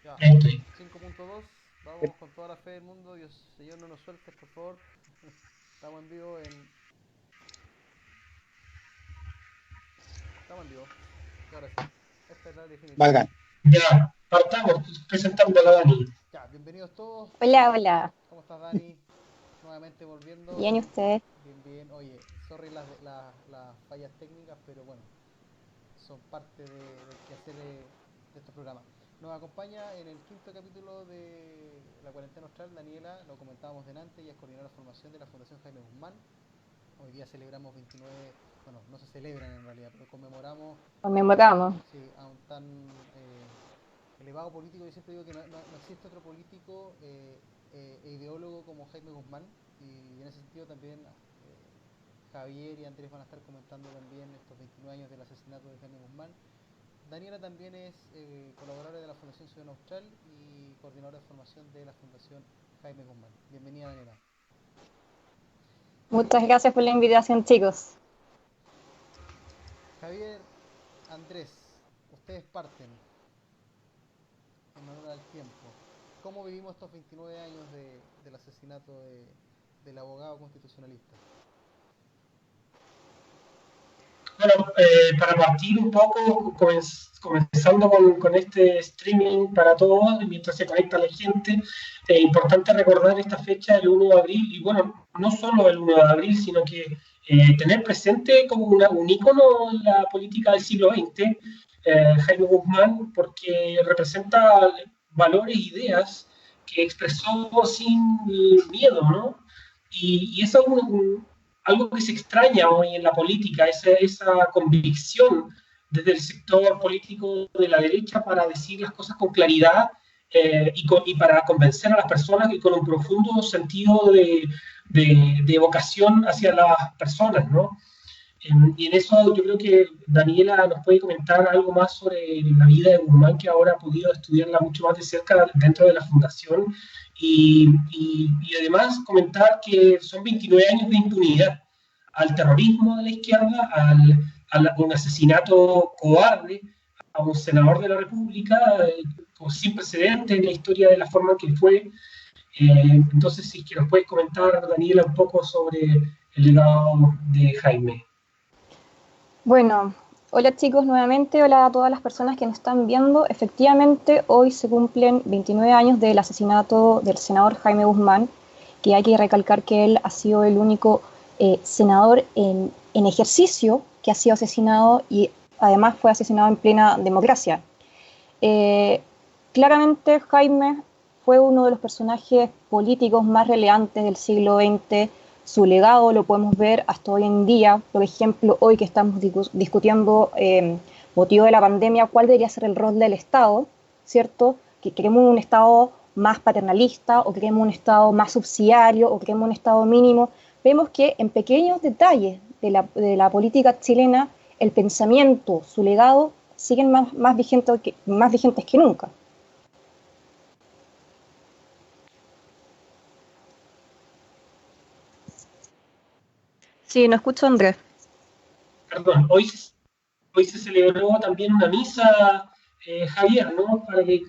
Ya, Ahí estoy. 5.2, vamos con toda la fe del mundo. Dios, Señor, no nos sueltes, por favor. Estamos en vivo en. Estamos en vivo. Y ahora sí. Esta es la definitiva. Bacán. Ya, partamos presentando a la Dani. Ya, bienvenidos todos. Hola, hola. ¿Cómo estás, Dani? Nuevamente volviendo. Bien, ¿y ustedes? Bien, bien. Oye, sorry las fallas técnicas, pero bueno, son parte del quehacer de estos programas. Nos acompaña en el quinto capítulo de la cuarentena austral Daniela, lo comentábamos delante, ella es coordinadora de formación de la Fundación Jaime Guzmán. Hoy día celebramos 29, bueno, no se celebran en realidad, pero conmemoramos Conmemoramos. sí, a un tan elevado político. Yo siempre digo que no existe otro político e ideólogo como Jaime Guzmán, y en ese sentido también Javier y Andrés van a estar comentando también estos 29 años del asesinato de Jaime Guzmán. Daniela también es colaboradora de la Fundación Ciudadana Austral y coordinadora de formación de la Fundación Jaime Guzmán. Bienvenida, Daniela. Muchas gracias por la invitación, chicos. Javier, Andrés, ustedes parten en honor al tiempo. ¿Cómo vivimos estos 29 años del asesinato del abogado constitucionalista? Bueno, para partir un poco, comenzando con este streaming para todos, mientras se conecta la gente, es importante recordar esta fecha, el 1 de abril, y bueno, no solo el 1 de abril, sino que tener presente como un ícono en la política del siglo XX, Jaime Guzmán, porque representa valores e ideas que expresó sin miedo, ¿no? Y eso es algo que se extraña hoy en la política, esa convicción desde el sector político de la derecha para decir las cosas con claridad y para convencer a las personas y con un profundo sentido de vocación hacia las personas, ¿no? Y en eso yo creo que Daniela nos puede comentar algo más sobre la vida de Guzmán, que ahora ha podido estudiarla mucho más de cerca dentro de la fundación, y además comentar que son 29 años de impunidad al terrorismo de la izquierda, un asesinato cobarde a un senador de la República, sin precedentes en la historia de la forma que fue. Entonces, si es que nos puedes comentar, Daniela, un poco sobre el legado de Jaime. Bueno, hola chicos nuevamente, hola a todas las personas que nos están viendo. Efectivamente, hoy se cumplen 29 años del asesinato del senador Jaime Guzmán, que hay que recalcar que él ha sido el único senador en ejercicio que ha sido asesinado y además fue asesinado en plena democracia. Eh, Claramente Jaime fue uno de los personajes políticos más relevantes del siglo XX. Su legado lo podemos ver hasta hoy en día. Por ejemplo, hoy que estamos discutiendo, motivo de la pandemia, cuál debería ser el rol del Estado, ¿cierto? Que queremos un Estado más paternalista o queremos un Estado más subsidiario o queremos un Estado mínimo. Vemos que en pequeños detalles de la política chilena el pensamiento, su legado, siguen más vigentes que nunca. Sí, no escucho a Andrés. Perdón, hoy se celebró también una misa, Javier, ¿no? Para que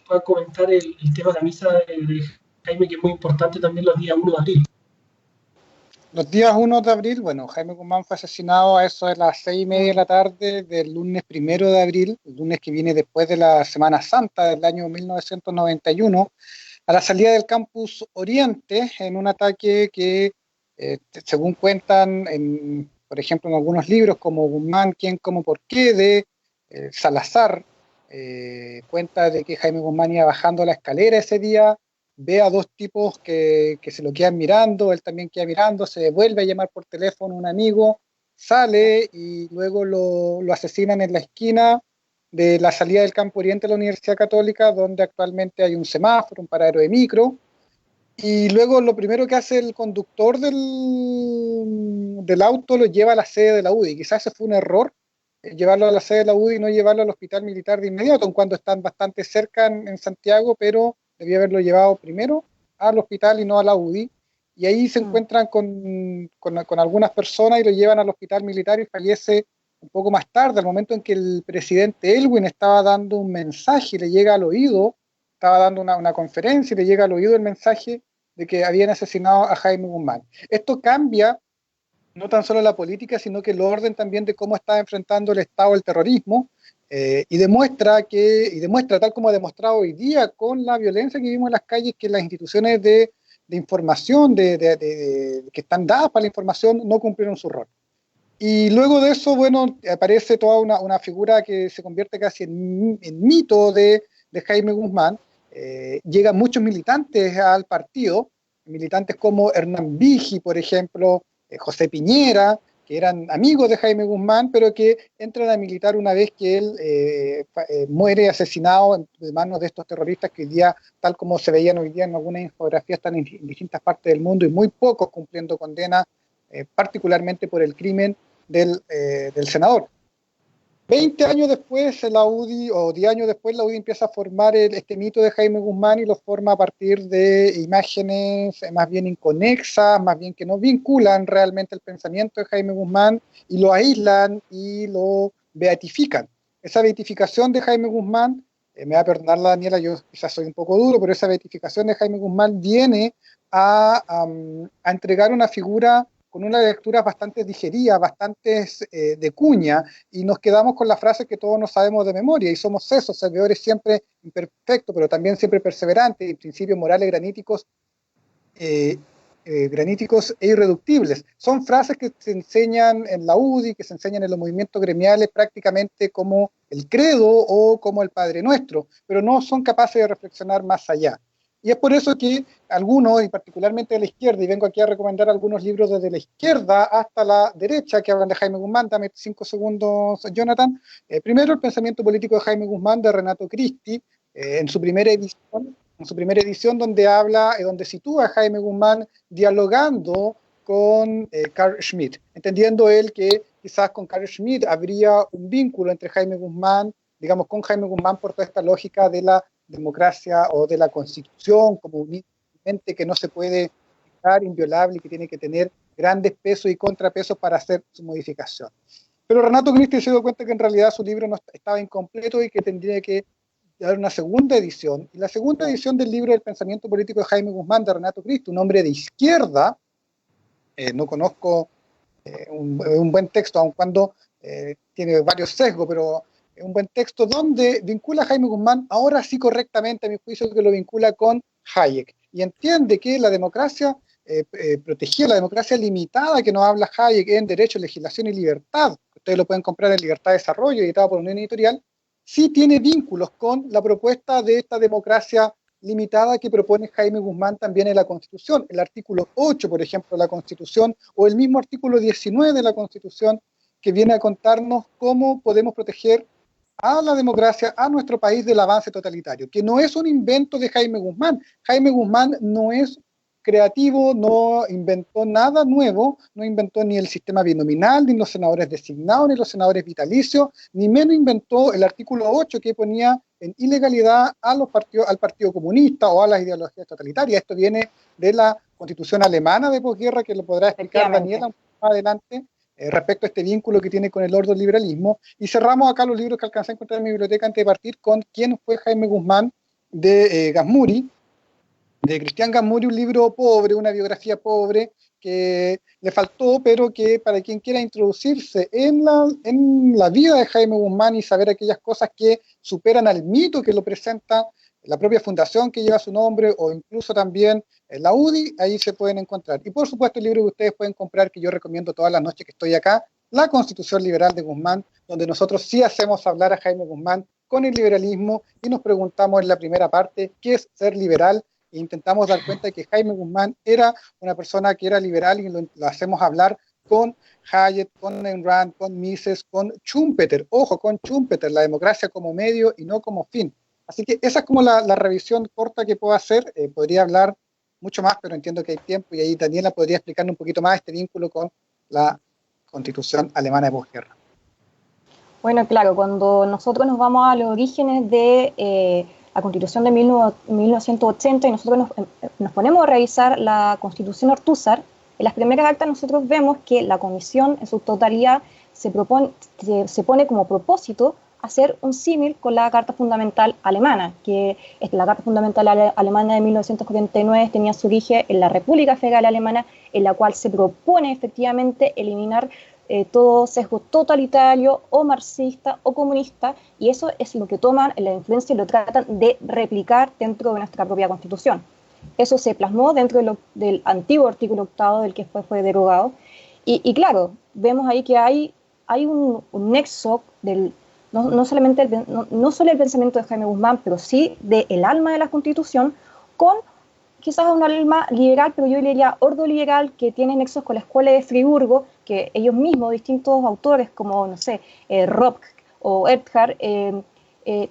pueda comentar el tema de la misa de Jaime, que es muy importante también los días 1 de abril. Los días 1 de abril, bueno, Jaime Guzmán fue asesinado a eso de las 6:30 de la tarde del lunes 1 de abril, el lunes que viene después de la Semana Santa del año 1991, a la salida del campus Oriente, en un ataque que, según cuentan, por ejemplo, en algunos libros como Guzmán, quién, cómo, por qué, de Salazar, cuenta de que Jaime Guzmán iba bajando la escalera ese día, ve a dos tipos que se lo quedan mirando, él también queda mirando, se vuelve a llamar por teléfono a un amigo, sale y luego lo asesinan en la esquina de la salida del Campo Oriente de la Universidad Católica, donde actualmente hay un semáforo, un paradero de micro, y luego lo primero que hace el conductor del auto lo lleva a la sede de la UDI. Quizás ese fue un error, llevarlo a la sede de la UDI y no llevarlo al hospital militar de inmediato, en cuando están bastante cerca en Santiago, pero debía haberlo llevado primero al hospital y no a la UDI. Y ahí se encuentran con algunas personas y lo llevan al hospital militar y fallece un poco más tarde, al momento en que el presidente Elwin estaba dando un mensaje y le llega al oído estaba dando una conferencia y le llega al oído el mensaje de que habían asesinado a Jaime Guzmán. Esto cambia no tan solo la política, sino que el orden también de cómo está enfrentando el Estado el terrorismo, y demuestra, tal como ha demostrado hoy día con la violencia que vimos en las calles, que las instituciones de información que están dadas para la información no cumplieron su rol. Y luego de eso, bueno, aparece toda una figura que se convierte casi en mito de Jaime Guzmán. Llegan muchos militantes al partido, militantes como Hernán Vigi, por ejemplo, José Piñera, que eran amigos de Jaime Guzmán, pero que entran a militar una vez que él muere asesinado en manos de estos terroristas que hoy día, tal como se veían hoy día en algunas infografías, están en distintas partes del mundo y muy pocos cumpliendo condena, particularmente por el crimen del senador. 20 años después, la UDI, o 10 años después, la UDI empieza a formar este mito de Jaime Guzmán y lo forma a partir de imágenes más bien inconexas, más bien que no vinculan realmente el pensamiento de Jaime Guzmán y lo aíslan y lo beatifican. Esa beatificación de Jaime Guzmán, me va a perdonar la Daniela, yo quizás soy un poco duro, pero esa beatificación de Jaime Guzmán viene a entregar una figura con unas lecturas bastante digeridas, bastante de cuña, y nos quedamos con la frase que todos nos sabemos de memoria, y somos esos servidores siempre imperfectos, pero también siempre perseverantes, y principios morales graníticos e irreductibles. Son frases que se enseñan en la UDI, que se enseñan en los movimientos gremiales prácticamente como el credo o como el Padre Nuestro, pero no son capaces de reflexionar más allá. Y es por eso que algunos, y particularmente de la izquierda, y vengo aquí a recomendar algunos libros desde la izquierda hasta la derecha que hablan de Jaime Guzmán. Dame 5 segundos, Jonathan. Primero, el pensamiento político de Jaime Guzmán, de Renato Cristi, en su primera edición, donde habla, donde sitúa a Jaime Guzmán dialogando con Carl Schmitt, entendiendo él que quizás con Carl Schmitt habría un vínculo entre Jaime Guzmán, digamos, con Jaime Guzmán por toda esta lógica de la democracia o de la Constitución como un ente que no se puede dejar inviolable y que tiene que tener grandes pesos y contrapesos para hacer su modificación. Pero Renato Cristi se dio cuenta que en realidad su libro no estaba incompleto y que tendría que dar una segunda edición. Y la segunda edición del libro del pensamiento político de Jaime Guzmán, de Renato Cristi, un hombre de izquierda, no conozco un buen texto, aun cuando tiene varios sesgos, pero un buen texto donde vincula a Jaime Guzmán, ahora sí correctamente a mi juicio, que lo vincula con Hayek, y entiende que la democracia protegida, la democracia limitada que nos habla Hayek en Derecho, Legislación y Libertad, ustedes lo pueden comprar en Libertad de Desarrollo, editado por Unión Editorial, sí tiene vínculos con la propuesta de esta democracia limitada que propone Jaime Guzmán también en la Constitución. El artículo 8, por ejemplo, de la Constitución, o el mismo artículo 19 de la Constitución, que viene a contarnos cómo podemos proteger a la democracia, a nuestro país del avance totalitario, que no es un invento de Jaime Guzmán. Jaime Guzmán no es creativo, no inventó nada nuevo, no inventó ni el sistema binominal, ni los senadores designados, ni los senadores vitalicios, ni menos inventó el artículo 8 que ponía en ilegalidad a los partidos, al Partido Comunista o a las ideologías totalitarias. Esto viene de la Constitución alemana de posguerra, que lo podrá explicar Daniela un poco más adelante, respecto a este vínculo que tiene con el ordoliberalismo. Y cerramos acá los libros que alcancé a encontrar en mi biblioteca antes de partir con quién fue Jaime Guzmán, de Gasmuri, de Cristian Gasmuri, un libro pobre, una biografía pobre, que le faltó, pero que para quien quiera introducirse en la vida de Jaime Guzmán y saber aquellas cosas que superan al mito que lo presenta la propia fundación que lleva su nombre, o incluso también la UDI, ahí se pueden encontrar. Y por supuesto el libro que ustedes pueden comprar, que yo recomiendo todas las noches que estoy acá, La Constitución Liberal de Guzmán, donde nosotros sí hacemos hablar a Jaime Guzmán con el liberalismo y nos preguntamos en la primera parte qué es ser liberal, e intentamos dar cuenta de que Jaime Guzmán era una persona que era liberal y lo hacemos hablar con Hayek, con Ayn Rand, con Mises, con Schumpeter. Ojo, con Schumpeter, la democracia como medio y no como fin. Así que esa es como la revisión corta que puedo hacer. Podría hablar mucho más, pero entiendo que hay tiempo y ahí Daniela podría explicarnos un poquito más este vínculo con la Constitución alemana de posguerra. Bueno, claro, cuando nosotros nos vamos a los orígenes de la Constitución de 1980 y nosotros nos ponemos a revisar la Constitución Ortúzar, en las primeras actas nosotros vemos que la Comisión en su totalidad se pone como propósito hacer un símil con la Carta Fundamental Alemana, que la Carta Fundamental Alemana de 1949 tenía su origen en la República Federal Alemana, en la cual se propone efectivamente eliminar todo sesgo totalitario o marxista o comunista, y eso es lo que toman la influencia y lo tratan de replicar dentro de nuestra propia Constitución. Eso se plasmó dentro del antiguo artículo 8 del que después fue derogado, y claro, vemos ahí que hay un nexo no solamente no solo el pensamiento de Jaime Guzmán, pero sí del alma de la Constitución con quizás un alma liberal, pero yo diría ordoliberal, que tiene nexos con la Escuela de Friburgo, que ellos mismos, distintos autores como, no sé, Ropke o Erdhard,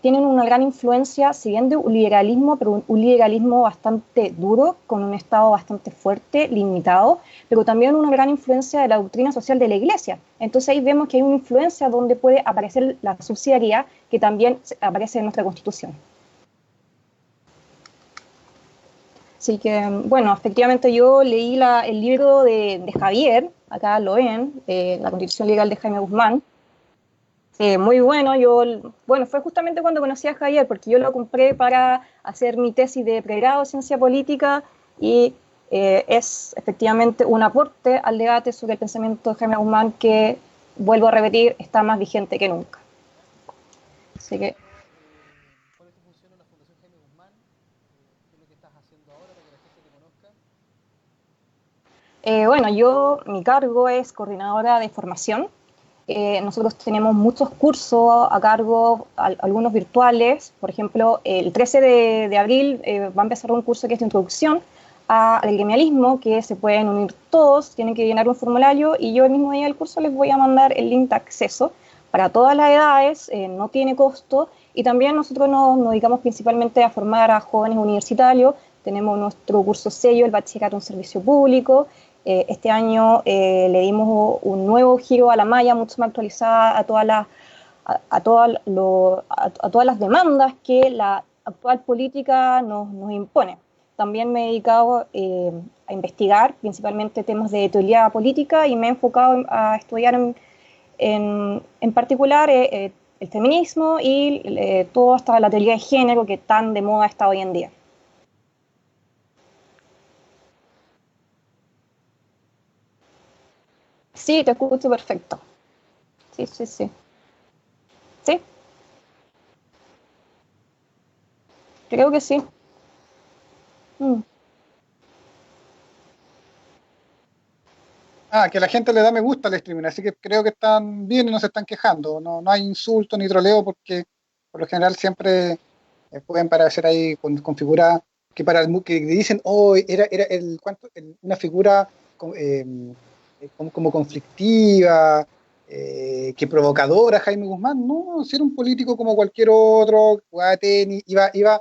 tienen una gran influencia, si bien de un liberalismo, pero un liberalismo bastante duro, con un Estado bastante fuerte, limitado, pero también una gran influencia de la doctrina social de la Iglesia. Entonces ahí vemos que hay una influencia donde puede aparecer la subsidiariedad, que también aparece en nuestra Constitución. Así que, bueno, efectivamente yo leí el libro de Javier, acá lo ven, La Constitución Legal de Jaime Guzmán. Muy bueno, bueno, fue justamente cuando conocí a Javier, porque yo lo compré para hacer mi tesis de pregrado de Ciencia Política, y es efectivamente un aporte al debate sobre el pensamiento de Jaime Guzmán que, vuelvo a repetir, está más vigente que nunca. Así que... ¿Cuál es tu función en la Fundación Jaime Guzmán? ¿Qué es lo que estás haciendo ahora para que la gente te conozca? Bueno, mi cargo es coordinadora de formación. Nosotros tenemos muchos cursos a cargo, algunos virtuales. Por ejemplo, el 13 de abril va a empezar un curso que es de introducción al gremialismo, que se pueden unir todos, tienen que llenar un formulario, y yo el mismo día del curso les voy a mandar el link de acceso para todas las edades, no tiene costo, y también nosotros nos dedicamos principalmente a formar a jóvenes universitarios. Tenemos nuestro curso sello, el Bachillerato en Servicio Público. Este año le dimos un nuevo giro a la malla, mucho más actualizada a todas las demandas que la actual política nos impone. También me he dedicado a investigar principalmente temas de teoría política, y me he enfocado a estudiar en particular el feminismo y toda hasta la teoría de género que tan de moda está hoy en día. Sí, te escucho perfecto. Sí, sí, sí. Sí, creo que sí. Mm. Que la gente le da me gusta al streaming, así que creo que están bien y no se están quejando. No, no hay insulto ni troleo, porque por lo general siempre pueden parecer ahí con figuras que que dicen, oh, era una figura como conflictiva, que provocadora, Jaime Guzmán. No, si era un político como cualquier otro, jugaba tenis, iba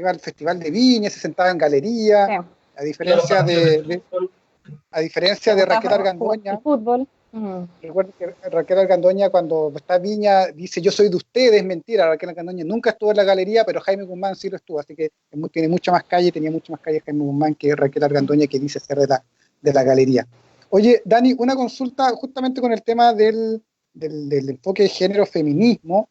al Festival de Viña, se sentaba en galería, Sí. a diferencia a ¿Te diferencia de Raquel gustaba jugar al Argandoña. fútbol? Mm. Recuerdo que Raquel Argandoña, cuando está Viña, dice yo soy de ustedes. Mentira, Raquel Argandoña nunca estuvo en la galería, pero Jaime Guzmán sí lo estuvo, así que tiene mucha más calle, tenía mucha más calle Jaime Guzmán que Raquel Argandoña, que dice ser de la galería. Oye, Dani, una consulta justamente con el tema del enfoque de género feminismo.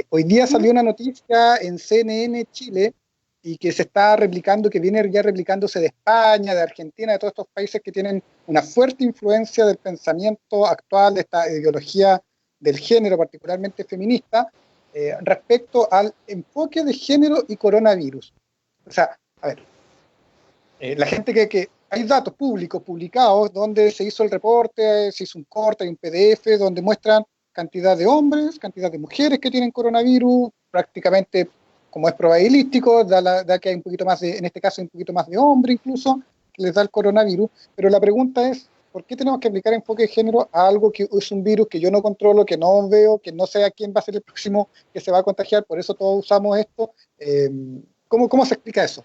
Hoy día salió una noticia en CNN Chile, y que se está replicando, que viene ya replicándose de España, de Argentina, de todos estos países que tienen una fuerte influencia del pensamiento actual, de esta ideología del género, particularmente feminista, respecto al enfoque de género y coronavirus. O sea, a ver, la gente que hay datos públicos publicados donde se hizo el reporte, se hizo un corte, hay un PDF donde muestran cantidad de hombres, cantidad de mujeres que tienen coronavirus, prácticamente como es probabilístico, da que hay un poquito más en este caso hay un poquito más de hombre incluso, que les da el coronavirus. Pero la pregunta es, ¿por qué tenemos que aplicar enfoque de género a algo que es un virus que yo no controlo, que no veo, que no sé a quién va a ser el próximo que se va a contagiar? Por eso todos usamos esto. ¿Cómo se explica eso?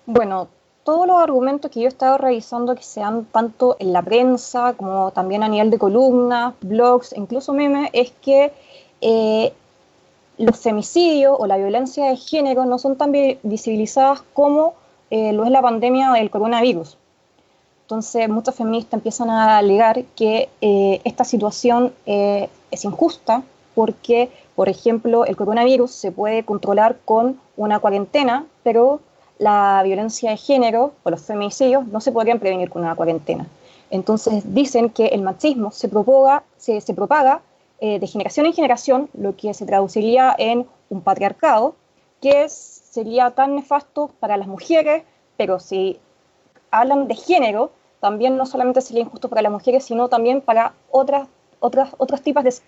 Bueno, todos los argumentos que yo he estado revisando, que sean tanto en la prensa como también a nivel de columnas, blogs, incluso memes, es que los femicidios o la violencia de género no son tan visibilizadas como lo es la pandemia del coronavirus. Entonces, muchos feministas empiezan a alegar que esta situación es injusta porque, por ejemplo, el coronavirus se puede controlar con una cuarentena, pero la violencia de género o los feminicidios no se podrían prevenir con una cuarentena. Entonces dicen que el machismo se propaga de generación en generación, lo que se traduciría en un patriarcado que sería tan nefasto para las mujeres, pero si hablan de género, también no solamente sería injusto para las mujeres, sino también para otros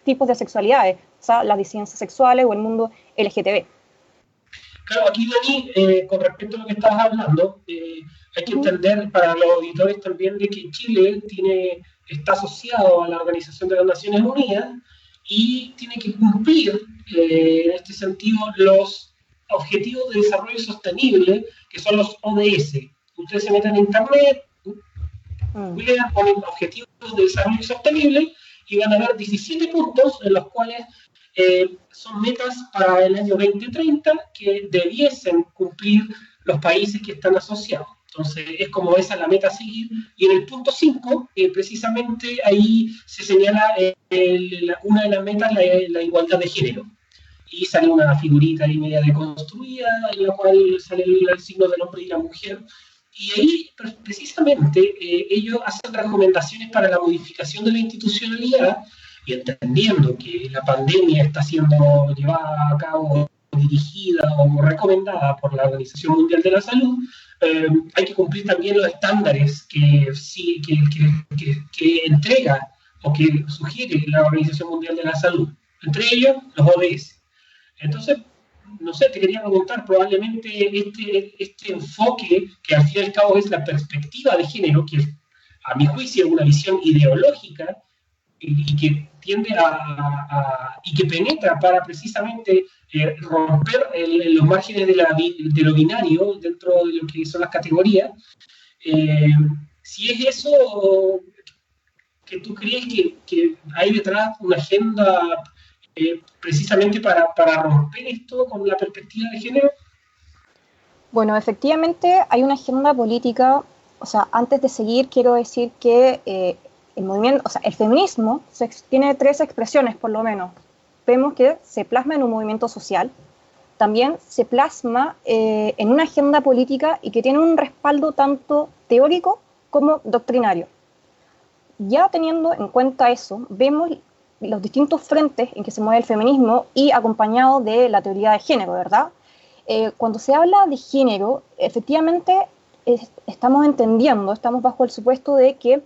tipos de sexualidades, o sea, las disidencias sexuales o el mundo LGTB. Claro, aquí Dani, con respecto a lo que estabas hablando, hay que entender para los auditores también de que Chile está asociado a la Organización de las Naciones Unidas y tiene que cumplir, en este sentido, los Objetivos de Desarrollo Sostenible, que son los ODS. Ustedes se meten en internet, ponen Objetivos de Desarrollo Sostenible y van a ver 17 puntos en los cuales son metas para el año 2030 que debiesen cumplir los países que están asociados. Entonces, es como esa la meta a seguir. Y en el punto 5, precisamente ahí se señala una de las metas, la igualdad de género. Y sale una figurita ahí media deconstruida, en la cual sale el signo del hombre y la mujer. Y ahí, precisamente, ellos hacen recomendaciones para la modificación de la institucionalidad y entendiendo que la pandemia está siendo llevada a cabo, dirigida o recomendada por la Organización Mundial de la Salud, hay que cumplir también los estándares que entrega o que sugiere la Organización Mundial de la Salud, entre ellos los ODS. Entonces, no sé, te quería preguntar, probablemente este enfoque, que al fin y al cabo es la perspectiva de género, que a mi juicio es una visión ideológica y que tiende y que penetra para precisamente romper los márgenes de lo binario dentro de lo que son las categorías. Si es eso que tú crees que hay detrás una agenda precisamente para romper esto con la perspectiva de género. Bueno, efectivamente hay una agenda política. O sea, antes de seguir quiero decir que el movimiento, o sea, el feminismo tiene tres expresiones por lo menos. Vemos que se plasma en un movimiento social, también se plasma en una agenda política y que tiene un respaldo tanto teórico como doctrinario. Ya teniendo en cuenta eso, vemos los distintos frentes en que se mueve el feminismo y acompañado de la teoría de género, ¿verdad? Cuando se habla de género, efectivamente estamos entendiendo, estamos bajo el supuesto de que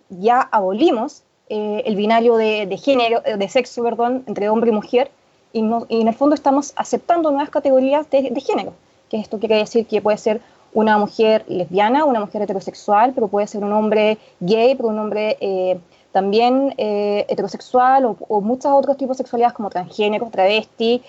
ya abolimos el binario de género, de sexo, perdón, entre hombre y mujer, y en el fondo estamos aceptando nuevas categorías de género, que esto quiere decir que puede ser una mujer lesbiana, una mujer heterosexual, pero puede ser un hombre gay, pero un hombre también heterosexual o muchos otros tipos de sexualidades como transgénero, travesti,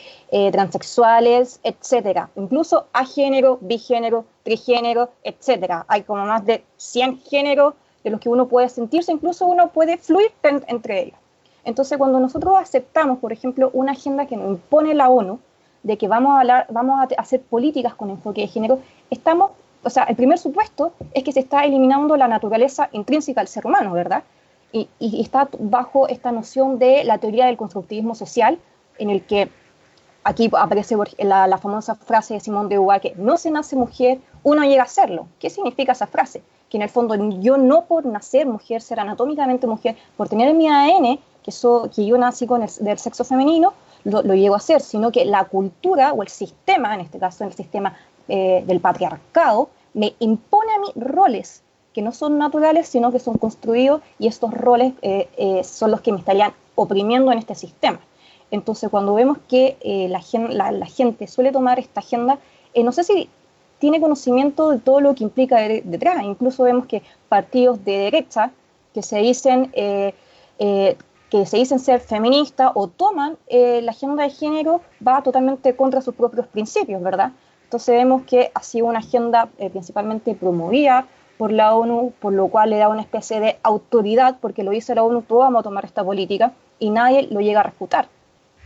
transexuales, etc. Incluso agénero, bigénero, trigénero, etc. Hay como más de 100 géneros de los que uno puede sentirse, incluso uno puede fluir entre ellos. Entonces, cuando nosotros aceptamos, por ejemplo, una agenda que nos impone la ONU, de que vamos a hacer políticas con enfoque de género, o sea, el primer supuesto es que se está eliminando la naturaleza intrínseca del ser humano, ¿verdad? Y está bajo esta noción de la teoría del constructivismo social, en el que aquí aparece la famosa frase de Simone de Beauvoir, que no se nace mujer, uno llega a serlo. ¿Qué significa esa frase? Que en el fondo yo no por nacer mujer, ser anatómicamente mujer, por tener mi ADN, que yo nací del sexo femenino, lo llego a ser, sino que la cultura o el sistema, en este caso el sistema del patriarcado, me impone a mí roles que no son naturales, sino que son construidos, y estos roles son los que me estarían oprimiendo en este sistema. Entonces, cuando vemos que la gente suele tomar esta agenda, no sé si tiene conocimiento de todo lo que implica detrás. Incluso vemos que partidos de derecha que se dicen ser feministas o toman la agenda de género, va totalmente contra sus propios principios, ¿verdad? Entonces vemos que ha sido una agenda principalmente promovida por la ONU, por lo cual le da una especie de autoridad, porque lo dice la ONU, todos vamos a tomar esta política, y nadie lo llega a refutar.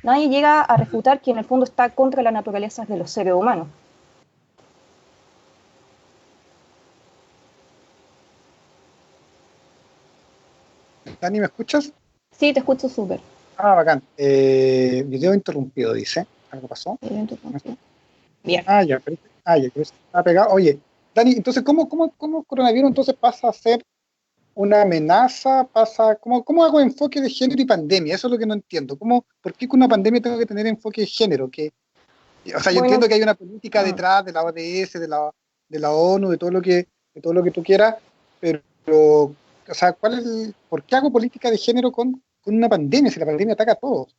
Nadie llega a refutar que en el fondo está contra la naturaleza de los seres humanos. Dani, ¿me escuchas? Sí, te escucho súper. Bacán. Video interrumpido, dice. ¿Algo pasó? Bien. Ya, ya, pero está pegado. Oye, Dani, entonces, ¿cómo el coronavirus entonces pasa a ser una amenaza? ¿Cómo hago enfoque de género y pandemia? Eso es lo que no entiendo. ¿Por qué con una pandemia tengo que tener enfoque de género? O sea, yo Bueno, entiendo que hay una política detrás de la ODS, de la ONU, de todo lo que tú quieras, pero, o sea, ¿por qué hago política de género con una pandemia? Si la pandemia ataca a todos.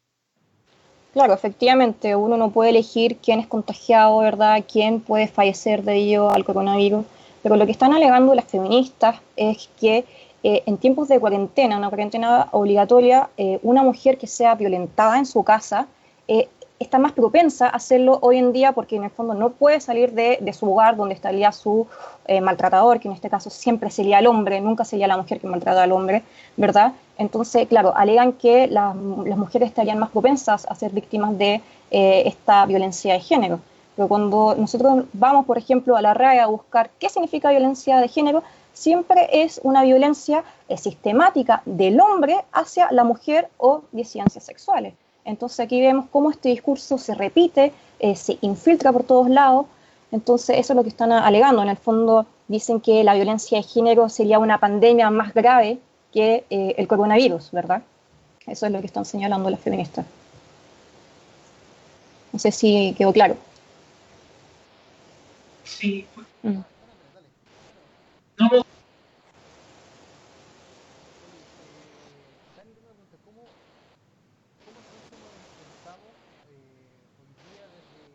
claro, efectivamente, uno no puede elegir quién es contagiado, ¿verdad? Quién puede fallecer debido al coronavirus. Pero lo que están alegando las feministas es que en tiempos de cuarentena, una cuarentena obligatoria, una mujer que sea violentada en su casa eh, está más propensa a hacerlo hoy en día porque en el fondo no puede salir de su hogar donde estaría su maltratador, que en este caso siempre sería el hombre, nunca sería la mujer que maltrata al hombre, ¿verdad? Entonces, claro, alegan que las mujeres estarían más propensas a ser víctimas de esta violencia de género. Pero cuando nosotros vamos, por ejemplo, a la RAE a buscar qué significa violencia de género, siempre es una violencia sistemática del hombre hacia la mujer o disidencias sexuales. Entonces aquí vemos cómo este discurso se repite, se infiltra por todos lados. Entonces eso es lo que están alegando. En el fondo dicen que la violencia de género sería una pandemia más grave que el coronavirus, ¿verdad? Eso es lo que están señalando las feministas. No sé si quedó claro. Sí, Mm. Dale. no, Oye, Dani, tengo una pregunta. ¿Cómo entonces nos enfrentamos hoy día desde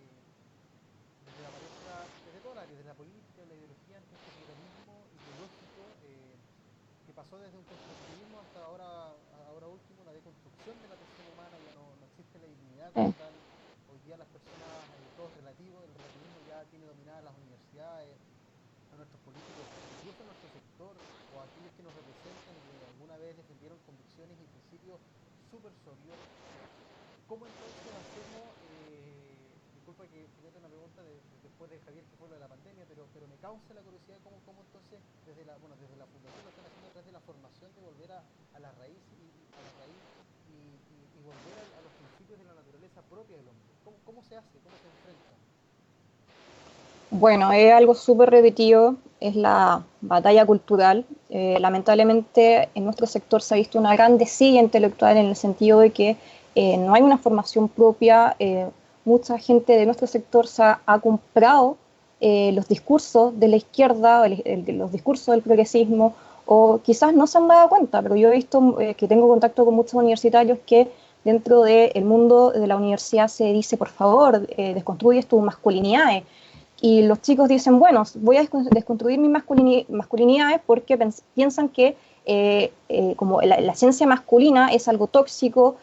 la palestra, desde toda la área, desde la política, la ideología, ante este pluralismo ideológico que pasó desde un constructivismo hasta ahora último, una deconstrucción de la persona humana? Ya no existe la dignidad como Eh, tal. Hoy día las personas, todo es relativo, el relativismo ya tiene dominadas las universidades, a nuestros políticos, incluso a nuestro sector o a aquellos que nos representan y que alguna vez defendieron convicciones y principios súper sólidos. ¿Cómo entonces hacemos, disculpa que meta una pregunta después de Javier, que fue lo de la pandemia, pero me causa la curiosidad cómo entonces desde la fundación lo están haciendo a través de la formación de volver a la raíz a la raíz y volver a los principios de la naturaleza propia del hombre? ¿Cómo se hace? ¿Cómo se enfrenta? Bueno, es algo súper repetido, es la batalla cultural. Lamentablemente en nuestro sector se ha visto una gran desidia intelectual en el sentido de que no hay una formación propia. Mucha gente de nuestro sector ha comprado los discursos de la izquierda, los discursos del progresismo, o quizás no se han dado cuenta, pero yo he visto que tengo contacto con muchos universitarios que dentro del mundo de la universidad se dice, por favor, desconstruyes tus masculinidades. Y los chicos dicen, bueno, voy a desconstruir mis masculinidades porque piensan que como la esencia masculina es algo tóxico,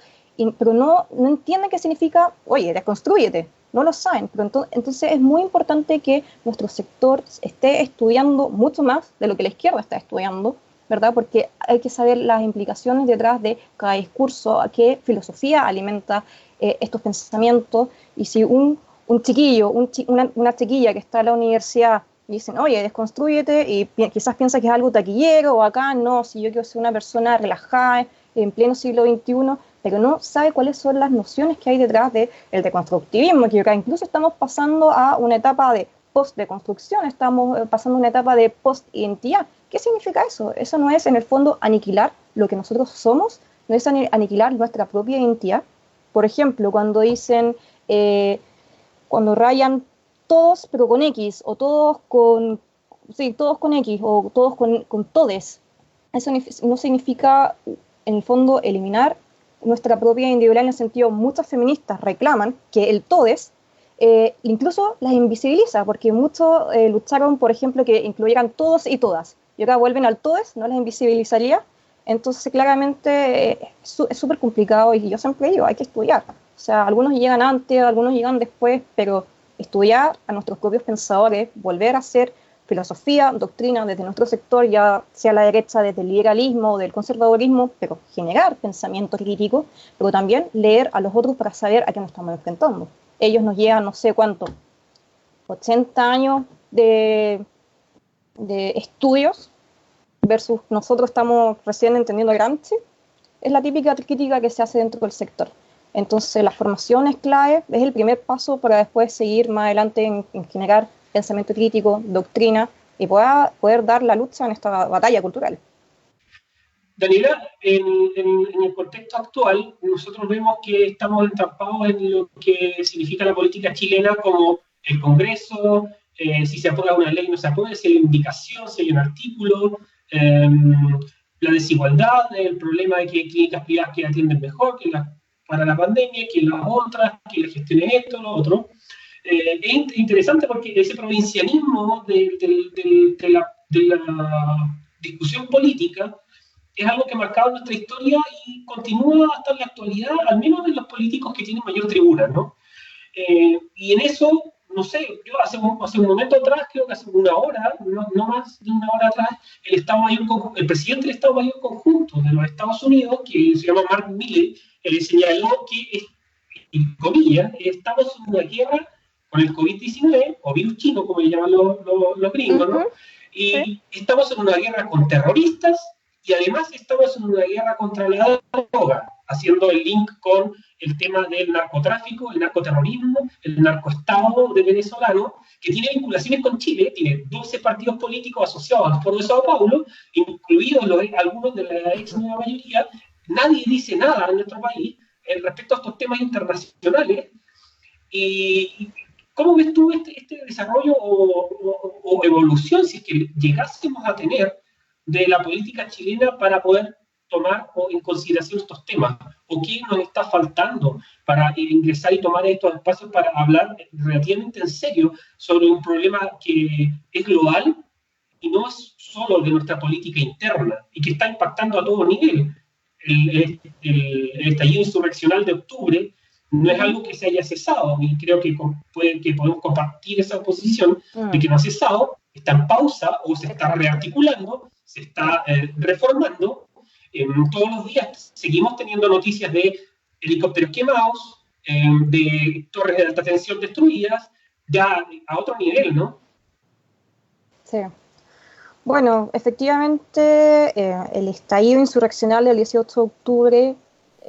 pero no entienden qué significa, oye, desconstrúyete, no lo saben. Pero entonces es muy importante que nuestro sector esté estudiando mucho más de lo que la izquierda está estudiando, ¿verdad? Porque hay que saber las implicaciones detrás de cada discurso, a qué filosofía alimenta estos pensamientos, y si un chiquillo, una chiquilla que está en la universidad y dicen, oye, desconstrúyete, y quizás piensa que es algo taquillero o acá, no, si yo quiero ser una persona relajada en pleno siglo XXI, pero no sabe cuáles son las nociones que hay detrás del deconstructivismo, que acá incluso estamos pasando a una etapa de post-deconstrucción, estamos pasando a una etapa de post-identidad. ¿Qué significa eso? Eso no es en el fondo aniquilar lo que nosotros somos, no es aniquilar nuestra propia identidad. Por ejemplo, cuando rayan todos pero con X, o todos con, sí, todos con X, o todos con todes. Eso no significa, en el fondo, eliminar nuestra propia individualidad, en el sentido, muchas feministas reclaman que el todes incluso las invisibiliza, porque muchos lucharon, por ejemplo, que incluyeran todos y todas, y ahora vuelven al todes, no las invisibilizaría. Entonces, claramente, es súper complicado, y yo siempre digo, hay que estudiar. O sea, algunos llegan antes, algunos llegan después, pero estudiar a nuestros propios pensadores, volver a hacer filosofía, doctrina desde nuestro sector, ya sea la derecha desde el liberalismo o del conservadurismo, pero generar pensamiento crítico, pero también leer a los otros para saber a qué nos estamos enfrentando. Ellos nos llevan, no sé cuánto, 80 años de estudios versus nosotros estamos recién entendiendo Gramsci. es la típica crítica que se hace dentro del sector. Entonces, la formación es clave, es el primer paso para después seguir más adelante en generar pensamiento crítico, doctrina, y poder dar la lucha en esta batalla cultural. Daniela, en el contexto actual, nosotros vemos que estamos entrampados en lo que significa la política chilena, como el Congreso, si se aprueba una ley, no se aprueba, si hay indicación, si hay un artículo, la desigualdad, el problema de que hay clínicas privadas que atienden mejor que las para la pandemia, que las otras, que le gestionen esto, lo otro. Es interesante porque ese provincianismo de la discusión política es algo que ha marcado nuestra historia y continúa hasta en la actualidad, al menos en los políticos que tienen mayor tribuna, ¿no? Y en eso, no sé, yo hace un momento atrás, creo que hace una hora, no más de una hora atrás, el presidente del Estado Mayor Conjunto de los Estados Unidos, que se llama Mark Milley, señaló que, en comillas, estamos en una guerra con el COVID-19, o virus chino, como le llaman los gringos, ¿no? Y sí, estamos en una guerra con terroristas, y además estamos en una guerra contra la droga, haciendo el link con el tema del narcotráfico, el narcoterrorismo, el narcoestado de venezolano, que tiene vinculaciones con Chile, tiene 12 partidos políticos asociados al Foro de Sao Paulo, incluidos algunos de la ex nueva mayoría. Nadie dice nada en nuestro país respecto a estos temas internacionales. Y ¿cómo ves tú este desarrollo o evolución, si es que llegásemos a tener, de la política chilena para poder tomar en consideración estos temas? ¿O qué nos está faltando para ingresar y tomar estos espacios para hablar relativamente en serio sobre un problema que es global y no es solo de nuestra política interna y que está impactando a todo nivel? El estallido insurreccional de octubre no es algo que se haya cesado, y creo que podemos compartir esa posición de que no ha cesado, está en pausa o se está rearticulando, se está reformando. Todos los días seguimos teniendo noticias de helicópteros quemados, de torres de alta tensión destruidas, ya a otro nivel, ¿no? Sí. Bueno, efectivamente, el estallido insurreccional del 18 de octubre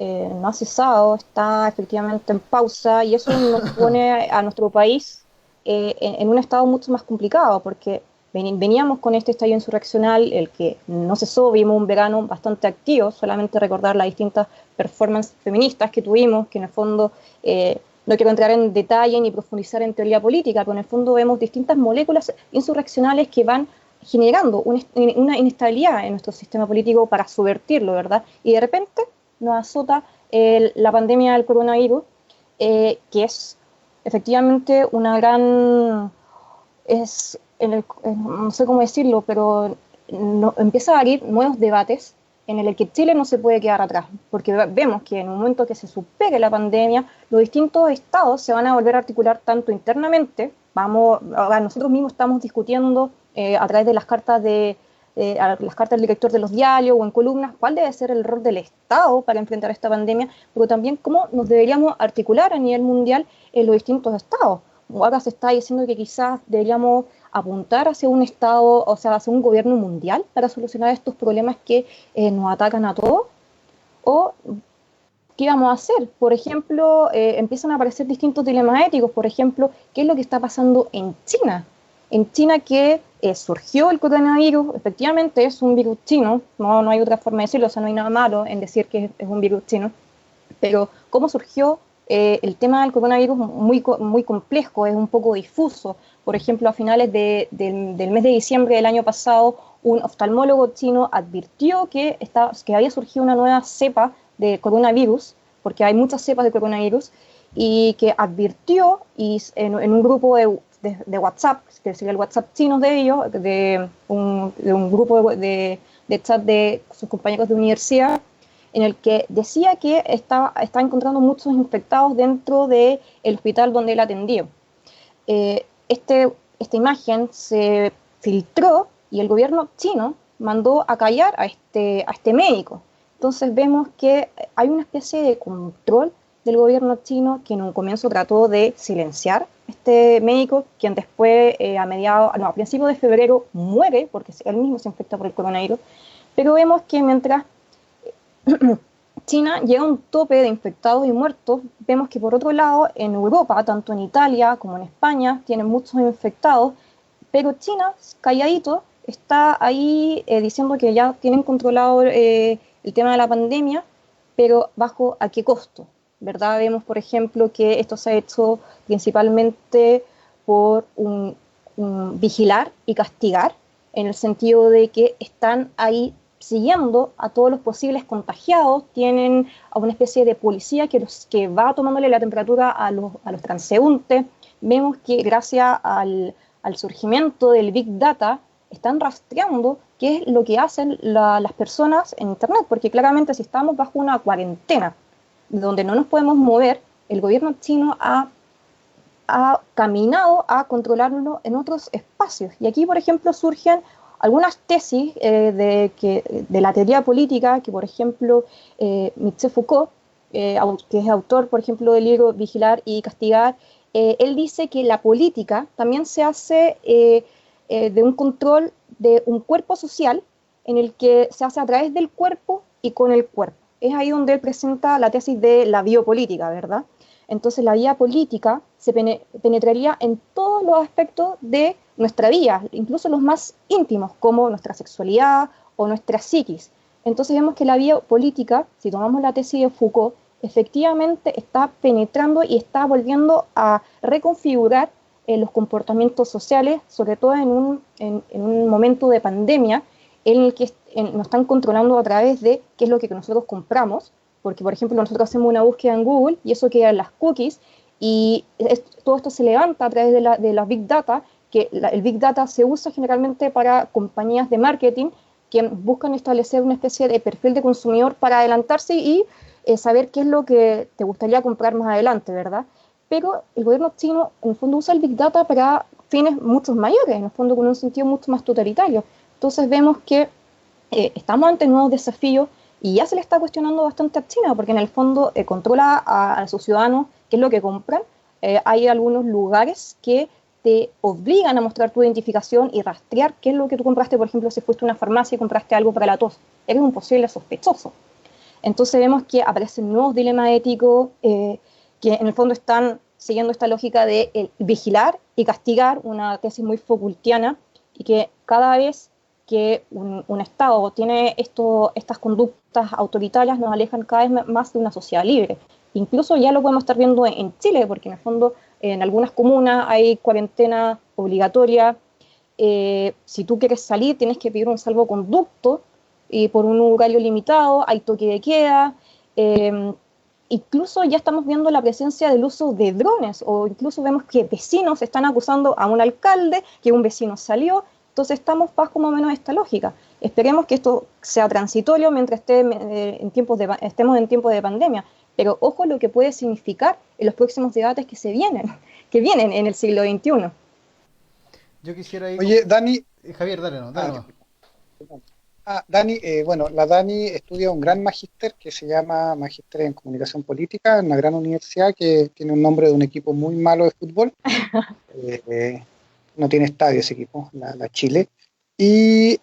no ha cesado, está efectivamente en pausa, y eso nos pone a nuestro país en un estado mucho más complicado, porque veníamos con este estallido insurreccional, el que no cesó, vimos un verano bastante activo, solamente recordar las distintas performances feministas que tuvimos, que en el fondo no quiero entrar en detalle ni profundizar en teoría política, pero en el fondo vemos distintas moléculas insurreccionales que van generando una inestabilidad en nuestro sistema político para subvertirlo, ¿verdad? Y de repente nos azota la pandemia del coronavirus, que es efectivamente una gran... no sé cómo decirlo, pero empieza a abrir nuevos debates en el que Chile no se puede quedar atrás, porque vemos que en un momento que se supere la pandemia, los distintos estados se van a volver a articular tanto internamente, nosotros mismos estamos discutiendo a través de las cartas del director de los diarios o en columnas, cuál debe ser el rol del Estado para enfrentar esta pandemia, pero también cómo nos deberíamos articular a nivel mundial en los distintos estados. Ahora se está diciendo que quizás deberíamos apuntar hacia un Estado, o sea, hacia un gobierno mundial para solucionar estos problemas que nos atacan a todos. ¿O qué vamos a hacer? Por ejemplo, empiezan a aparecer distintos dilemas éticos. Por ejemplo, ¿qué es lo que está pasando en China? En China que surgió el coronavirus, efectivamente es un virus chino, no hay otra forma de decirlo, o sea, no hay nada malo en decir que es un virus chino, pero ¿cómo surgió? El tema del coronavirus muy complejo, es un poco difuso. Por ejemplo, a finales del mes de diciembre del año pasado, un oftalmólogo chino advirtió que había surgido una nueva cepa de coronavirus, porque hay muchas cepas de coronavirus, y que advirtió en un grupo de WhatsApp, que sería el WhatsApp chino de ellos, de un grupo de chat de sus compañeros de universidad, en el que decía que estaba encontrando muchos infectados dentro del hospital donde él atendió. Esta imagen se filtró y el gobierno chino mandó a callar a este médico. Entonces vemos que hay una especie de control del gobierno chino que en un comienzo trató de silenciar a este médico, quien después a principios de febrero muere porque él mismo se infecta por el coronavirus. Pero vemos que mientras China llega a un tope de infectados y muertos, vemos que por otro lado en Europa, tanto en Italia como en España, tienen muchos infectados, pero China, calladito, está ahí diciendo que ya tienen controlado el tema de la pandemia, pero bajo a qué costo, ¿verdad? Vemos, por ejemplo, que esto se ha hecho principalmente por un vigilar y castigar, en el sentido de que están ahí siguiendo a todos los posibles contagiados, tienen a una especie de policía que va tomándole la temperatura a los transeúntes. Vemos que gracias al surgimiento del Big Data están rastreando qué es lo que hacen las personas en Internet, porque claramente si estamos bajo una cuarentena donde no nos podemos mover, el gobierno chino ha caminado a controlarlo en otros espacios. Y aquí, por ejemplo, surgen algunas tesis de la teoría política que, por ejemplo, Michel Foucault, que es autor, por ejemplo, del libro Vigilar y Castigar, él dice que la política también se hace de un control de un cuerpo social en el que se hace a través del cuerpo y con el cuerpo. Es ahí donde él presenta la tesis de la biopolítica, ¿verdad? Entonces la vía política se penetraría en todos los aspectos de nuestra vida, incluso los más íntimos, como nuestra sexualidad o nuestra psiquis. Entonces vemos que la vía política, si tomamos la tesis de Foucault, efectivamente está penetrando y está volviendo a reconfigurar los comportamientos sociales, sobre todo en un momento de pandemia en el que nos están controlando a través de qué es lo que nosotros compramos, porque por ejemplo nosotros hacemos una búsqueda en Google y eso queda en las cookies y todo esto se levanta a través de la Big Data, que el Big Data se usa generalmente para compañías de marketing que buscan establecer una especie de perfil de consumidor para adelantarse y saber qué es lo que te gustaría comprar más adelante, ¿verdad? Pero el gobierno chino en el fondo usa el Big Data para fines mucho mayores, en el fondo con un sentido mucho más totalitario. Entonces vemos que estamos ante nuevos desafíos y ya se le está cuestionando bastante a China, porque en el fondo controla a sus ciudadanos qué es lo que compran. Hay algunos lugares que te obligan a mostrar tu identificación y rastrear qué es lo que tú compraste. Por ejemplo, si fuiste a una farmacia y compraste algo para la tos, eres un posible sospechoso. Entonces vemos que aparecen nuevos dilemas éticos que en el fondo están siguiendo esta lógica de vigilar y castigar, una tesis muy Foucaultiana, y que cada vez que un Estado tiene estas conductas autoritarias nos alejan cada vez más de una sociedad libre. Incluso ya lo podemos estar viendo en Chile, porque en el fondo en algunas comunas hay cuarentena obligatoria. Si tú quieres salir tienes que pedir un salvoconducto y por un horario limitado, hay toque de queda. Incluso ya estamos viendo la presencia del uso de drones, o incluso vemos que vecinos están acusando a un alcalde que un vecino salió. Entonces estamos bajo más o menos esta lógica. Esperemos que esto sea transitorio mientras estemos en tiempos de pandemia, pero ojo lo que puede significar en los próximos debates que vienen en el siglo XXI. Yo quisiera ir Oye, Dani. Javier, dale no. Dani, bueno, la Dani estudia un gran magíster que se llama Magíster en Comunicación Política en una gran universidad que tiene un nombre de un equipo muy malo de fútbol. No tiene estadio ese equipo, la Chile. Y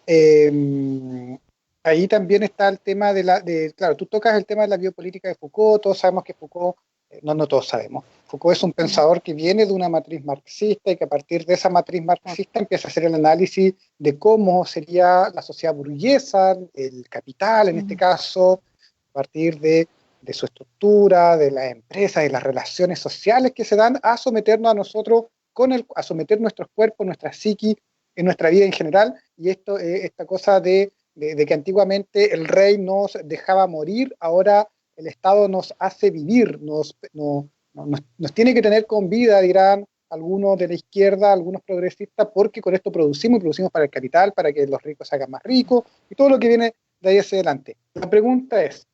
ahí también está el tema claro, tú tocas el tema de la biopolítica de Foucault. Todos sabemos que Foucault, no todos sabemos, Foucault es un pensador que viene de una matriz marxista y que a partir de esa matriz marxista empieza a hacer el análisis de cómo sería la sociedad burguesa, el capital en este caso, a partir de su estructura, de las empresas, de las relaciones sociales que se dan a someternos a nosotros, a someter nuestros cuerpos, nuestra psiqui, en nuestra vida en general. Y esta cosa de que antiguamente el rey nos dejaba morir, ahora el Estado nos hace vivir, nos tiene que tener con vida, dirán algunos de la izquierda, algunos progresistas, porque con esto producimos para el capital, para que los ricos se hagan más ricos, y todo lo que viene de ahí hacia adelante. La pregunta es,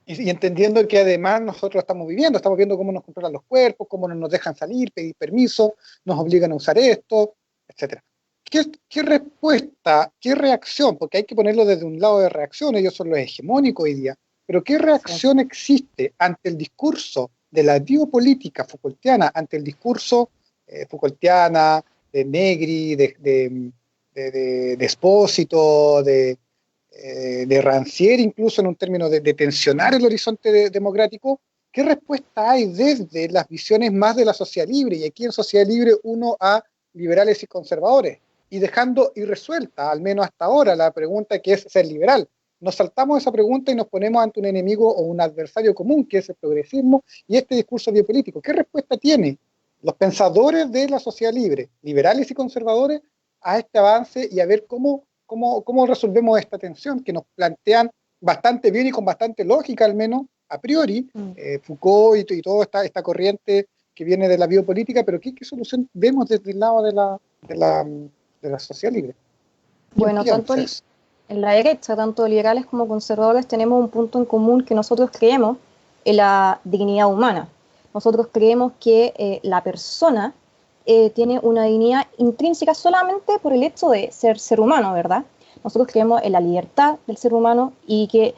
y entendiendo que además nosotros estamos viendo cómo nos controlan los cuerpos, cómo no nos dejan salir, pedir permiso, nos obligan a usar esto, etc. ¿Qué respuesta, qué reacción? Porque hay que ponerlo desde un lado de reacción, ellos son los hegemónicos hoy día, pero ¿qué reacción existe ante el discurso de la biopolítica Foucaultiana, ante el discurso Foucaultiana, de Negri, de Espósito, de de rancier, incluso en un término de tensionar el horizonte democrático. ¿Qué respuesta hay desde las visiones más de la sociedad libre? Y aquí en sociedad libre uno a liberales y conservadores, y dejando irresuelta, al menos hasta ahora, la pregunta que es ser liberal. Nos saltamos esa pregunta y nos ponemos ante un enemigo o un adversario común, que es el progresismo y este discurso biopolítico. ¿Qué respuesta tienen los pensadores de la sociedad libre, liberales y conservadores, a este avance y a ver cómo resolvemos esta tensión que nos plantean bastante bien y con bastante lógica, al menos a priori, Foucault y toda esta corriente que viene de la biopolítica, pero ¿qué solución vemos desde el lado de la sociedad libre? Bueno, tanto en la derecha, tanto liberales como conservadores, tenemos un punto en común que nosotros creemos en la dignidad humana. Nosotros creemos que la persona tiene una dignidad intrínseca solamente por el hecho de ser humano, ¿verdad? Nosotros creemos en la libertad del ser humano y que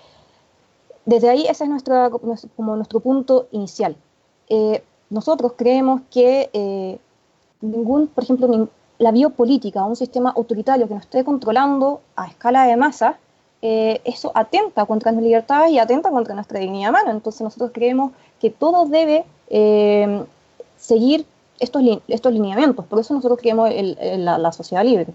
desde ahí ese es nuestro punto inicial. Nosotros creemos que por ejemplo, la biopolítica, un sistema autoritario que nos esté controlando a escala de masa, eso atenta contra nuestras libertades y atenta contra nuestra dignidad humana. Entonces nosotros creemos que todo debe seguir estos lineamientos. Por eso nosotros creemos en la sociedad libre.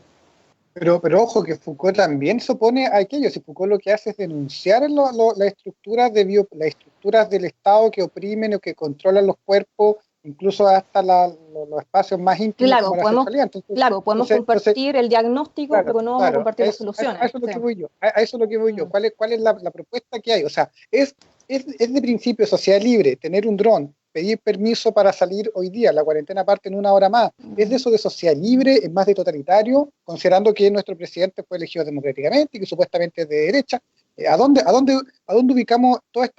Pero ojo, que Foucault también se opone a aquello. Si Foucault lo que hace es denunciar las estructuras las estructuras del Estado que oprimen o que controlan los cuerpos, incluso hasta los espacios más íntimos, claro, como la sexualidad. Entonces, podemos compartir el diagnóstico, claro, pero no vamos a compartir las soluciones. A eso es lo que voy yo. A eso es lo que voy yo. ¿Cuál es la propuesta que hay? O sea, es de principio sociedad libre tener un dron, pedir permiso para salir hoy día, la cuarentena parte en 1 hora más. ¿Es de eso de sociedad libre? ¿Es más de totalitario? Considerando que nuestro presidente fue elegido democráticamente y que supuestamente es de derecha. ¿A dónde ubicamos todas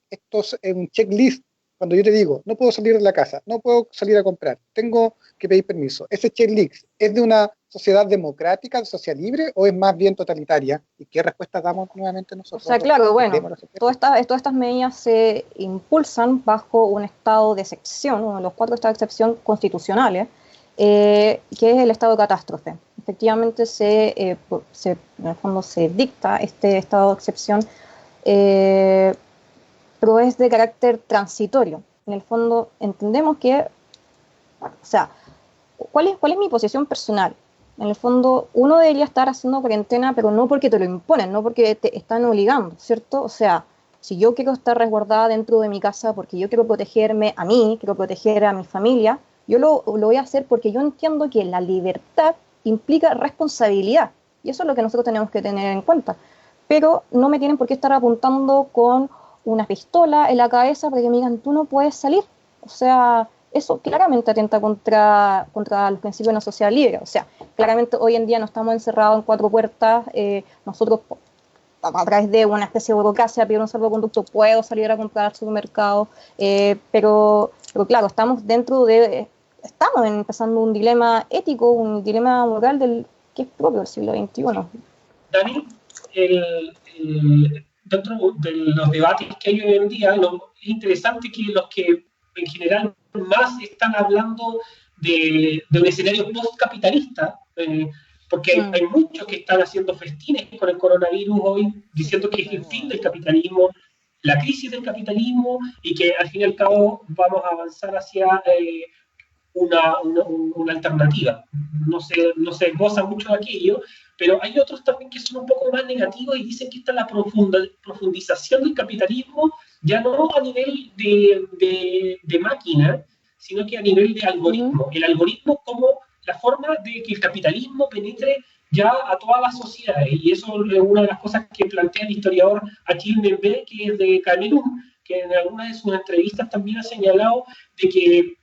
estos en un checklist? Cuando yo te digo, no puedo salir de la casa, no puedo salir a comprar, tengo que pedir permiso. ¿Ese checklist es de una sociedad democrática, de sociedad libre, o es más bien totalitaria? ¿Y qué respuesta damos nuevamente nosotros? O sea, claro, bueno, todas estas medidas se impulsan bajo un estado de excepción, uno de los 4 estados de excepción constitucionales, que es el estado de catástrofe. Efectivamente, en el fondo se dicta este estado de excepción, pero es de carácter transitorio. En el fondo entendemos que, o sea, ¿cuál es mi posición personal? En el fondo uno debería estar haciendo cuarentena, pero no porque te lo imponen, no porque te están obligando, ¿cierto? O sea, si yo quiero estar resguardada dentro de mi casa porque yo quiero protegerme a mí, quiero proteger a mi familia, yo lo voy a hacer porque yo entiendo que la libertad implica responsabilidad, y eso es lo que nosotros tenemos que tener en cuenta. Pero no me tienen por qué estar apuntando con una pistola en la cabeza para que me digan, tú no puedes salir. O sea, eso claramente atenta contra los principios de una sociedad libre. O sea, claramente hoy en día no estamos encerrados en 4 puertas. Nosotros, a través de una especie de burocracia, pedir un salvoconducto, puedo salir a comprar al supermercado. Pero claro, estamos empezando un dilema ético, un dilema moral que es propio del siglo XXI. Dani, dentro de los debates que hay hoy en día, es interesante que los que en general más están hablando de un escenario post-capitalista, porque hay muchos que están haciendo festines con el coronavirus hoy, diciendo que es el fin del capitalismo, la crisis del capitalismo, y que al fin y al cabo vamos a avanzar hacia una alternativa. No se goza mucho de aquello, pero hay otros también que son un poco más negativos y dicen que está la profundización del capitalismo, ya no a nivel de máquina, sino que a nivel de algoritmo. El algoritmo como la forma de que el capitalismo penetre ya a todas las sociedades, y eso es una de las cosas que plantea el historiador Achille Mbembe, que es de Camerún, que en algunas de sus entrevistas también ha señalado de que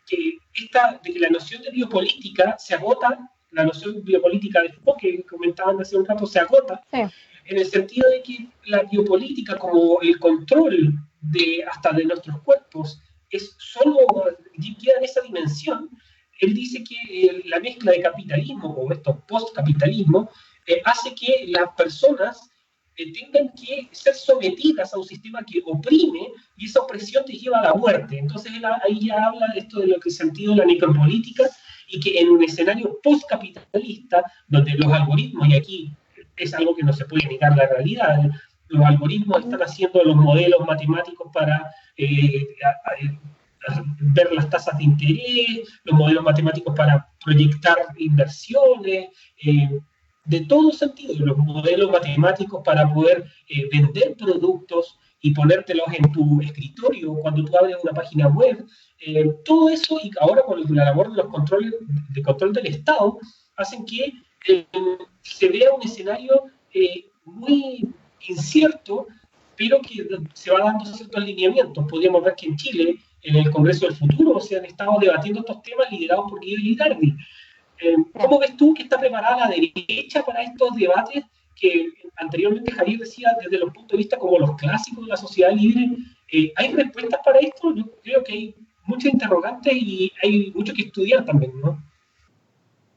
la noción de biopolítica se agota, la noción biopolítica de Foucault, que comentaban hace un rato, se agota, sí, en el sentido de que la biopolítica, como el control hasta de nuestros cuerpos, es solo queda en esa dimensión. Él dice que la mezcla de capitalismo, o esto post-capitalismo, hace que las personas tengan que ser sometidas a un sistema que oprime, y esa opresión te lleva a la muerte. Entonces él ahí ya habla de esto de lo que es sentido de la necropolítica, y que en un escenario post-capitalista, donde los algoritmos, y aquí es algo que no se puede negar la realidad. Los algoritmos están haciendo los modelos matemáticos para ver las tasas de interés, los modelos matemáticos para proyectar inversiones, de todo sentido, los modelos matemáticos para poder vender productos y ponértelos en tu escritorio cuando tú abres una página web. Todo eso, y ahora con la labor de los controles de control del Estado, hacen que se vea un escenario muy incierto, pero que se va dando ciertos lineamientos. Podríamos ver que en Chile, en el Congreso del Futuro, se han estado debatiendo estos temas liderados por Guido Ligardi. ¿Cómo ves tú que está preparada la derecha para estos debates que anteriormente Javier decía desde los puntos de vista como los clásicos de la sociedad libre? ¿Hay respuestas para esto? Yo creo que hay muchas interrogantes y hay mucho que estudiar también, ¿no?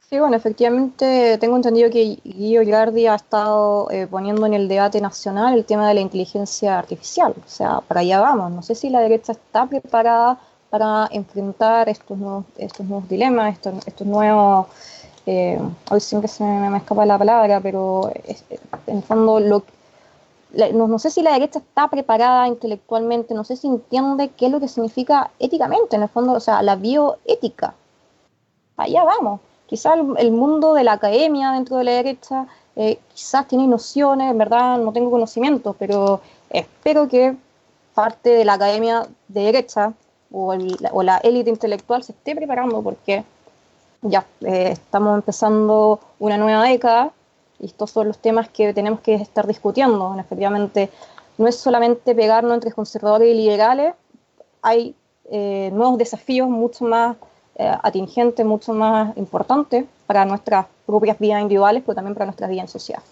Sí, bueno, efectivamente tengo entendido que Guido Girardi ha estado poniendo en el debate nacional el tema de la inteligencia artificial. O sea, para allá vamos. No sé si la derecha está preparada para enfrentar estos nuevos dilemas, estos nuevos... hoy siempre se me escapa la palabra, pero en el fondo no sé si la derecha está preparada intelectualmente, no sé si entiende qué es lo que significa éticamente, en el fondo, o sea, la bioética. Allá vamos. Quizás el mundo de la academia dentro de la derecha quizás tiene nociones, en verdad no tengo conocimientos, pero espero que parte de la academia de derecha o la élite intelectual se esté preparando porque ya estamos empezando una nueva década y estos son los temas que tenemos que estar discutiendo. Efectivamente, no es solamente pegarnos entre conservadores y liberales, hay nuevos desafíos mucho más atingentes, mucho más importantes para nuestras propias vidas individuales, pero también para nuestras vidas en sociedad.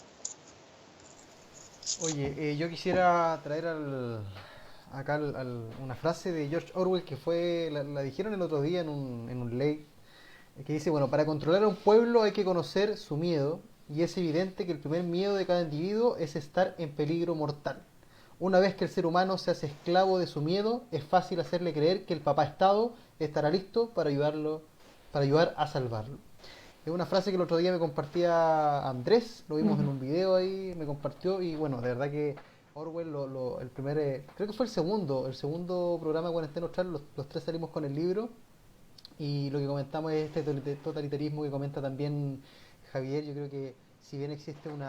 Oye, yo quisiera traer acá una frase de George Orwell que la dijeron el otro día en un ley, que dice, bueno, para controlar a un pueblo hay que conocer su miedo y es evidente que el primer miedo de cada individuo es estar en peligro mortal. Una vez que el ser humano se hace esclavo de su miedo, es fácil hacerle creer que el papá Estado estará listo para ayudar a salvarlo. Es una frase que el otro día me compartía Andrés, lo vimos en un video ahí, me compartió y bueno, de verdad que Orwell, el primer, creo que fue el segundo programa de Cuarentena Austral, los tres salimos con el libro y lo que comentamos es este totalitarismo que comenta también Javier. Yo creo que si bien existe un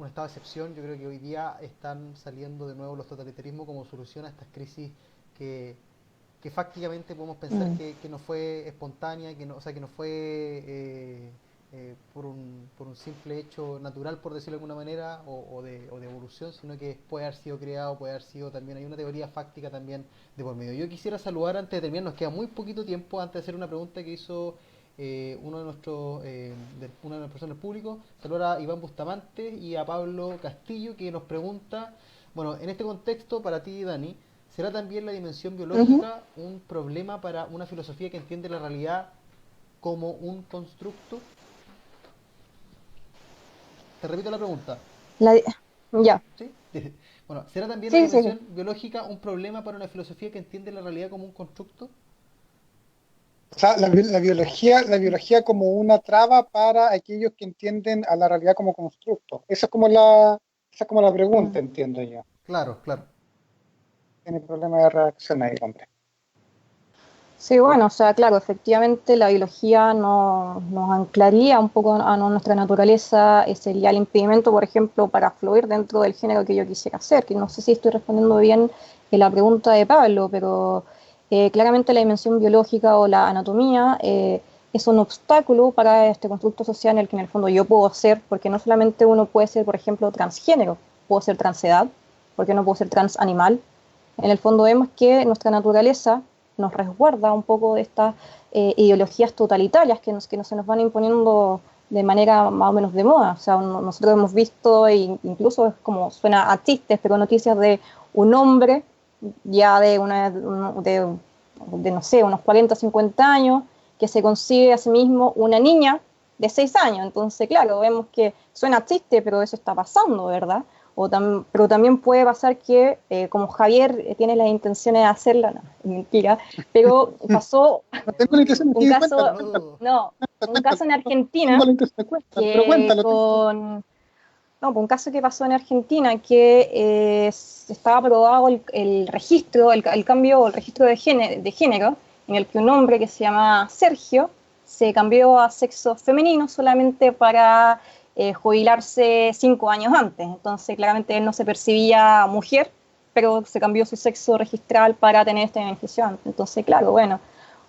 estado de excepción, yo creo que hoy día están saliendo de nuevo los totalitarismos como solución a estas crisis que, que fácticamente podemos pensar que no fue espontánea, o sea, que no fue por un simple hecho natural, por decirlo de alguna manera, o de evolución, sino que puede haber sido creado, puede haber sido también, hay una teoría fáctica también de por medio. Yo quisiera saludar antes de terminar, nos queda muy poquito tiempo, antes de hacer una pregunta que hizo una de las personas públicos, saludar a Iván Bustamante y a Pablo Castillo, que nos pregunta, bueno, en este contexto, para ti, Dani, ¿será también la dimensión biológica un problema para una filosofía que entiende la realidad como un constructo? Te repito la pregunta. Ya. ¿Sí? Bueno, ¿será también la Sí, sí, dimensión sí. biológica un problema para una filosofía que entiende la realidad como un constructo? O sea, la biología como una traba para aquellos que entienden a la realidad como constructo. Esa es como la pregunta, entiendo yo. Claro, claro. Tiene problema de reacción ahí, hombre. Sí, bueno, o sea, claro, efectivamente la biología nos anclaría un poco a nuestra naturaleza, sería el impedimento, por ejemplo, para fluir dentro del género que yo quisiera hacer, que no sé si estoy respondiendo bien la pregunta de Pablo, pero claramente la dimensión biológica o la anatomía es un obstáculo para este constructo social en el que en el fondo yo puedo ser, porque no solamente uno puede ser, por ejemplo, transgénero, puedo ser transedad, porque no puedo ser transanimal. En el fondo vemos que nuestra naturaleza nos resguarda un poco de estas ideologías totalitarias que se nos van imponiendo de manera más o menos de moda. O sea, nosotros hemos visto, e incluso es como suena a chistes, pero noticias de un hombre ya de no sé, unos 40, 50 años, que se consigue a sí mismo una niña de 6 años. Entonces, claro, vemos que suena chiste, pero eso está pasando, ¿verdad? Pero también puede pasar que, como Javier tiene las intenciones de hacerla, no, es mentira, pero pasó No tengo la intención de un decir, caso, cuéntalo, no, un caso en no Argentina tengo la intención de cuéntalo, pero que cuéntalo. no, pues un caso que pasó en Argentina que estaba aprobado el registro, el cambio, el registro de género, en el que un hombre que se llama Sergio se cambió a sexo femenino solamente para jubilarse 5 años antes. Entonces, claramente él no se percibía mujer, pero se cambió su sexo registral para tener este beneficio antes. Entonces, claro, bueno,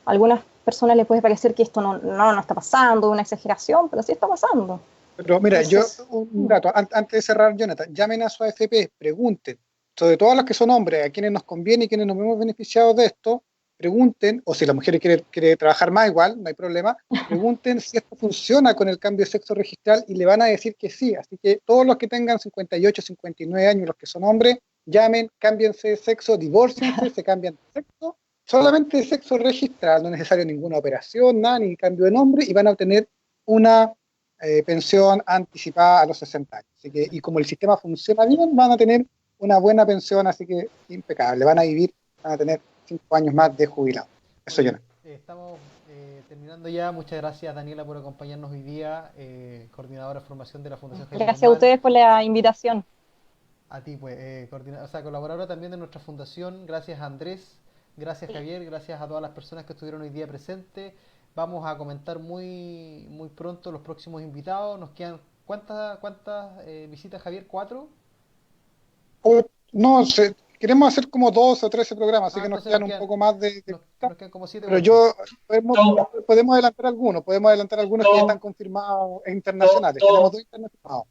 a algunas personas les puede parecer que esto no está pasando, una exageración, pero sí está pasando. Pero mira, Entonces, un dato, antes de cerrar, Jonathan, llamen a su AFP, pregunten, sobre todo a los que son hombres, a quienes nos conviene y quienes nos vemos beneficiados de esto, pregunten, o si la mujer quiere trabajar más igual, no hay problema, pregunten si esto funciona con el cambio de sexo registral y le van a decir que sí. Así que todos los que tengan 58, 59 años, los que son hombres, llamen, cámbiense de sexo, divórciense, se cambian de sexo, solamente de sexo registral, no es necesario ninguna operación, nada, ni cambio de nombre, y van a obtener una pensión anticipada a los 60 años. Así que, y como el sistema funciona bien, van a tener una buena pensión, así que impecable. Van a tener 5 años más de jubilado. Eso yo no. Estamos terminando ya. Muchas gracias, Daniela, por acompañarnos hoy día, coordinadora de formación de la Fundación Jaime gracias a Guzmán. ustedes por la invitación. A ti, pues, colaboradora también de nuestra fundación. Gracias a Andrés, gracias Javier, gracias a todas las personas que estuvieron hoy día presentes. Vamos a comentar muy pronto los próximos invitados. Nos quedan, ¿cuántas visitas, Javier? ¿4? No, queremos hacer como 12 o 13 programas, así que nos Entonces quedan un poco más de nos quedan como 7 o pero 8. podemos adelantar algunos que ya están confirmados internacionales. Tenemos 2 internacionales.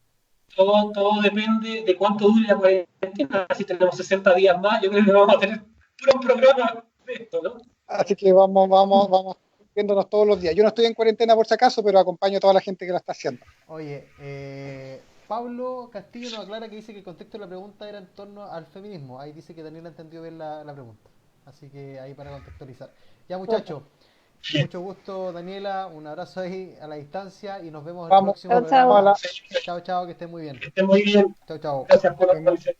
Todo depende de cuánto dure la cuarentena. Si tenemos 60 días más, yo creo que vamos a tener puro programa de esto, ¿no? Así que vamos viéndonos todos los días. Yo no estoy en cuarentena por si acaso, pero acompaño a toda la gente que lo está haciendo. Oye, Pablo Castillo nos aclara que dice que el contexto de la pregunta era en torno al feminismo. Ahí dice que Daniela entendió bien la pregunta. Así que ahí para contextualizar. Ya, muchachos, mucho gusto, Daniela. Un abrazo ahí a la distancia y nos vemos en el próximo Chao, chao. programa. Chao, que estén muy bien. Que estén muy bien. Chao, chao. Gracias por la atención.